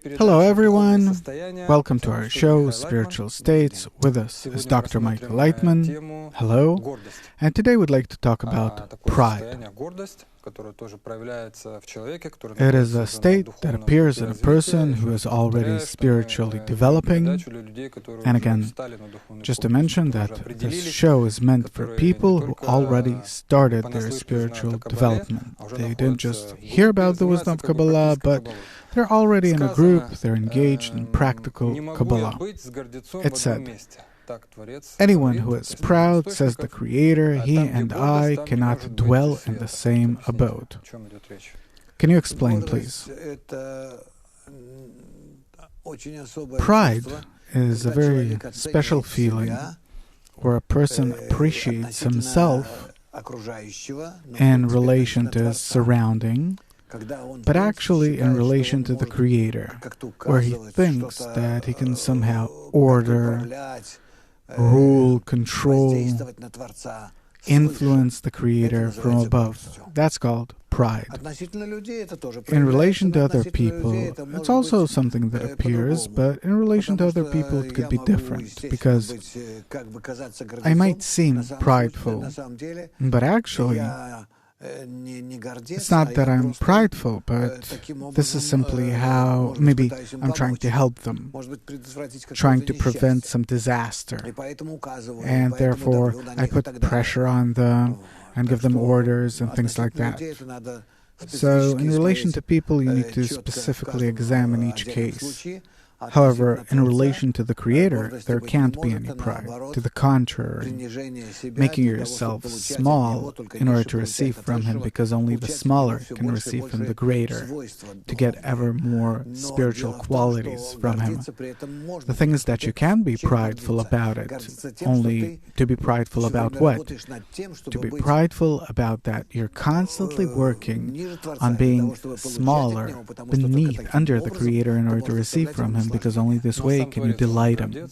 Hello everyone, welcome to our show, Spiritual States. With us is Dr. Michael Laitman. Hello, and today we'd like to talk about pride. It is a state that appears in a person who is already spiritually developing. And again, just to mention that this show is meant for people who already started their spiritual development. They didn't just hear about the wisdom of Kabbalah, but they're already in a group, they're engaged in practical Kabbalah. It said, anyone who is proud, says the Creator, he and I cannot dwell in the same abode. Can you explain, please? Pride is a very special feeling where a person appreciates himself in relation to his surrounding, but actually in relation to the Creator, where he thinks that he can somehow order, rule, control, influence the Creator from above. That's called pride. In relation to other people, it's also something that appears, but in relation to other people it could be different, because I might seem prideful, but actually it's not that I'm prideful, but this is simply how maybe I'm trying to help them, trying to prevent some disaster. And therefore, I put pressure on them and give them orders and things like that. So, in relation to people, you need to specifically examine each case. However, in relation to the Creator, there can't be any pride. To the contrary, making yourself small in order to receive from Him, because only the smaller can receive from the Greater, to get ever more spiritual qualities from Him. The thing is that you can be prideful about it. Only to be prideful about what? To be prideful about that you're constantly working on being smaller, beneath, under the Creator in order to receive from Him, because only this way can you delight Him.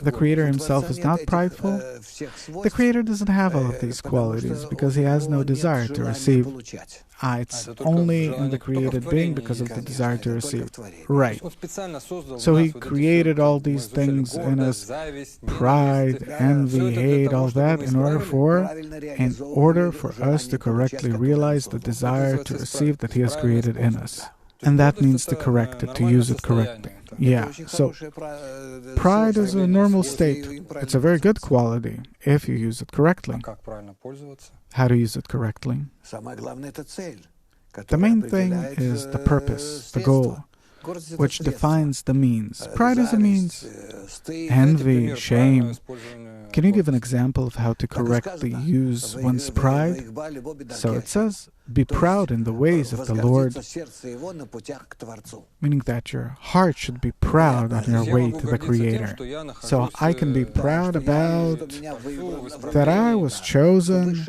The Creator Himself is not prideful. The Creator doesn't have all of these qualities because He has no desire to receive. It's only in the created being because of the desire to receive. Right. So He created all these things in us, pride, envy, hate, all that, in order for us to correctly realize the desire to receive that He has created in us. And that means to correct it, to use it correctly. Yeah, so pride is a normal state. It's a very good quality if you use it correctly. How to use it correctly? The main thing is the purpose, the goal, which defines the means. Pride is a means. Envy, shame. Can you give an example of how to correctly use one's pride? So it says, be proud in the ways of the Lord, meaning that your heart should be proud on your way to the Creator. So I can be proud about that I was chosen,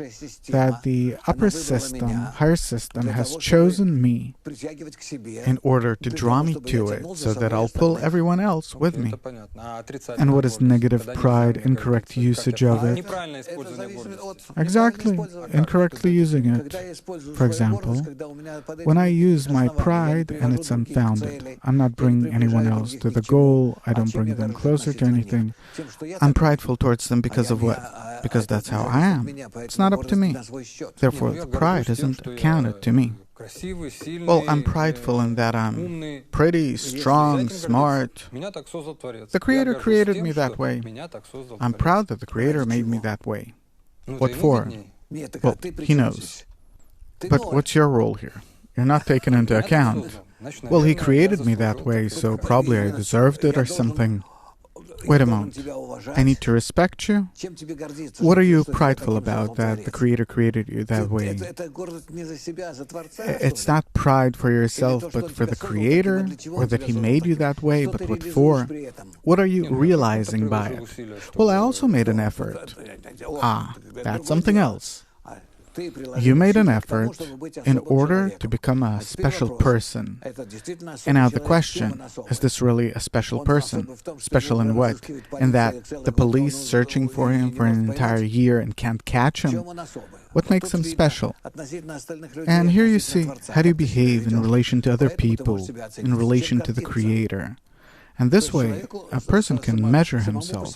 that the upper system, higher system, has chosen me in order to draw me to it, so that I'll pull everyone else with me. And what is negative pride? Incorrect usage of it. Exactly, incorrectly using it. For example, when I use my pride and it's unfounded, I'm not bringing anyone else to the goal, I don't bring them closer to anything. I'm prideful towards them because of what? Because that's how I am. It's not up to me. Therefore, the pride isn't accounted to me. Well, I'm prideful in that I'm pretty, strong, smart. The Creator created me that way. I'm proud that the Creator made me that way. What for? Well, He knows. But what's your role here? You're not taken into account. Well, He created me that way, so probably I deserved it or something. Wait a moment. I need to respect you? What are you prideful about that the Creator created you that way? It's not pride for yourself, but for the Creator, or that He made you that way, but what for? What are you realizing by it? Well, I also made an effort. That's something else. You made an effort in order to become a special person. And now the question, is this really a special person? Special in what? In that the police searching for him for an entire year and can't catch him? What makes him special? And here you see, how do you behave in relation to other people, in relation to the Creator? And this way, a person can measure himself.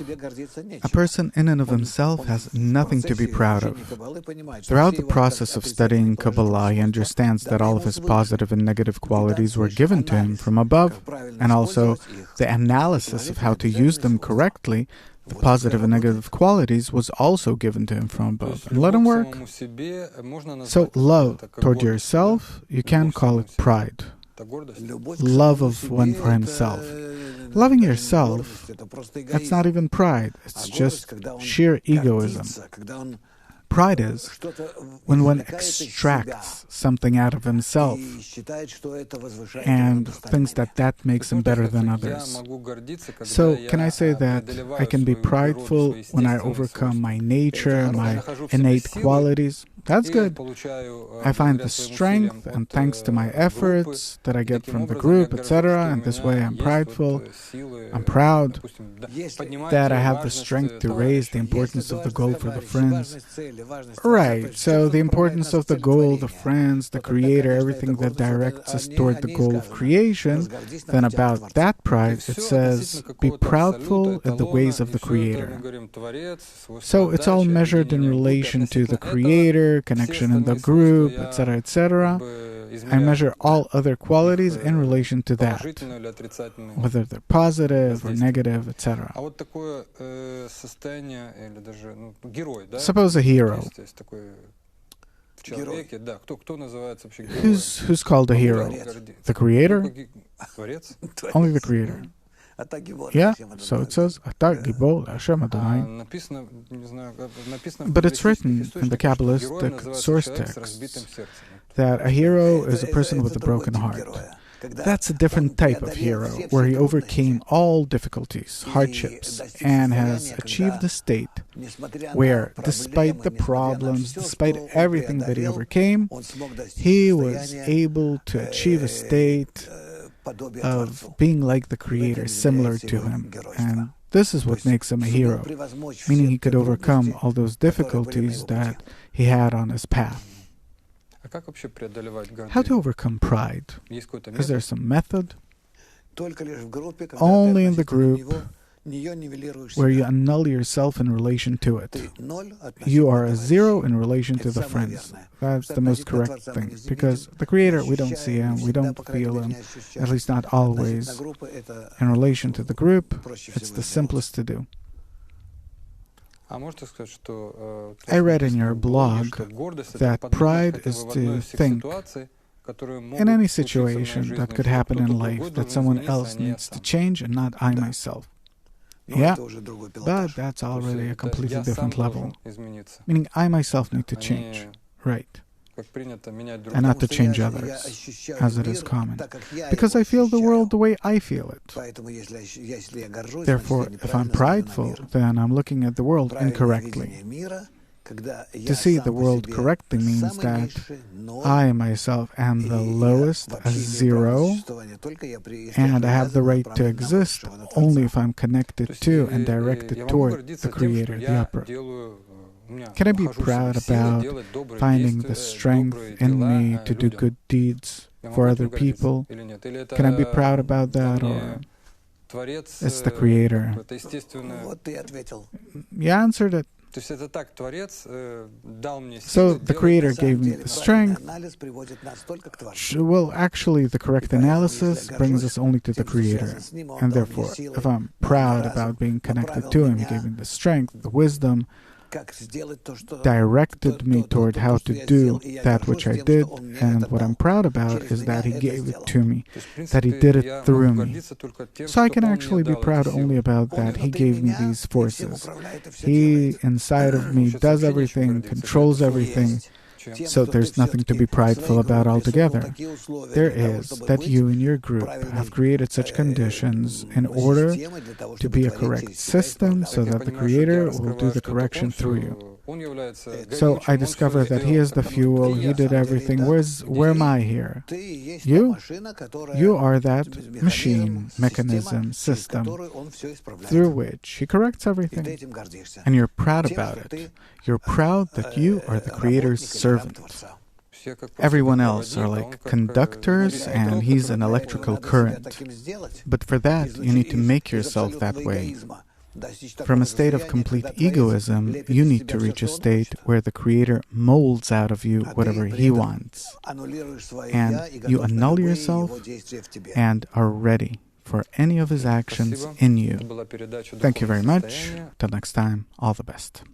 A person in and of himself has nothing to be proud of. Throughout the process of studying Kabbalah, he understands that all of his positive and negative qualities were given to him from above, and also the analysis of how to use them correctly, the positive and negative qualities, was also given to him from above. And let him work. So love toward yourself, you can call it pride. Love of one for himself. Loving yourself, that's not even pride, it's just sheer egoism. Pride is when one extracts something out of himself and thinks that that makes him better than others. So can I say that I can be prideful when I overcome my nature, my innate qualities? That's good. I find the strength, and thanks to my efforts that I get from the group, etc., and this way I'm prideful, I'm proud that I have the strength to raise the importance of the goal for the friends. Right, so the importance of the goal, the friends, the Creator, everything that directs us toward the goal of creation, then about that pride, it says, be proudful in the ways of the Creator. So it's all measured in relation to the Creator, connection in the group, etc., etc. I measure all other qualities in relation to that, whether they're positive or negative, etc. Suppose a hero. Who's called a hero? The Creator? Only the Creator. Yeah, so it says, but it's written in the Kabbalistic source texts that a hero is a person with a broken heart. That's a different type of hero, where he overcame all difficulties, hardships, and has achieved a state where, despite the problems, despite everything that he overcame, he was able to achieve a state of being like the Creator, similar to him. And this is what makes him a hero, meaning he could overcome all those difficulties that he had on his path. How to overcome pride? Is there some method? Only in the group, where you annul yourself in relation to it. You are a zero in relation to the friends. That's the most correct thing. Because the Creator, we don't see Him, we don't feel Him, at least not always. In relation to the group, it's the simplest to do. I read in your blog that pride is to think in any situation that could happen in life that someone else needs to change and not I myself. Yeah, but that's already a completely different level. Meaning I myself need to change, right? And not to change others, as it is common. Because I feel the world the way I feel it. Therefore, if I'm prideful, then I'm looking at the world incorrectly. To see the world correctly means that I myself am the lowest, a zero, and I have the right to exist only if I'm connected to and directed toward the Creator, the upper. Can I be proud about finding the strength in me to do good deeds for other people? Can I be proud about that, or it's the Creator? You answered it. So the Creator gave me the strength. Well, actually, the correct analysis brings us only to the Creator. And therefore, if I'm proud about being connected to Him, He gave me the strength, the wisdom, directed me toward how to do that which I did, and what I'm proud about is that He gave it to me, that He did it through me. So I can actually be proud only about that He gave me these forces. He, inside of me, does everything, controls everything, so there's nothing to be prideful about altogether. There is that you and your group have created such conditions in order to be a correct system so that the Creator will do the correction through you. So I discover that he is the fuel, he did everything. Where am I here? You? You are that machine, mechanism, system through which he corrects everything. And you're proud about it. You're proud that you are the Creator's servant. Everyone else are like conductors, and he's an electrical current. But for that, you need to make yourself that way. From a state of complete egoism, you need to reach a state where the Creator molds out of you whatever He wants. And you annul yourself and are ready for any of His actions in you. Thank you very much. Till next time, all the best.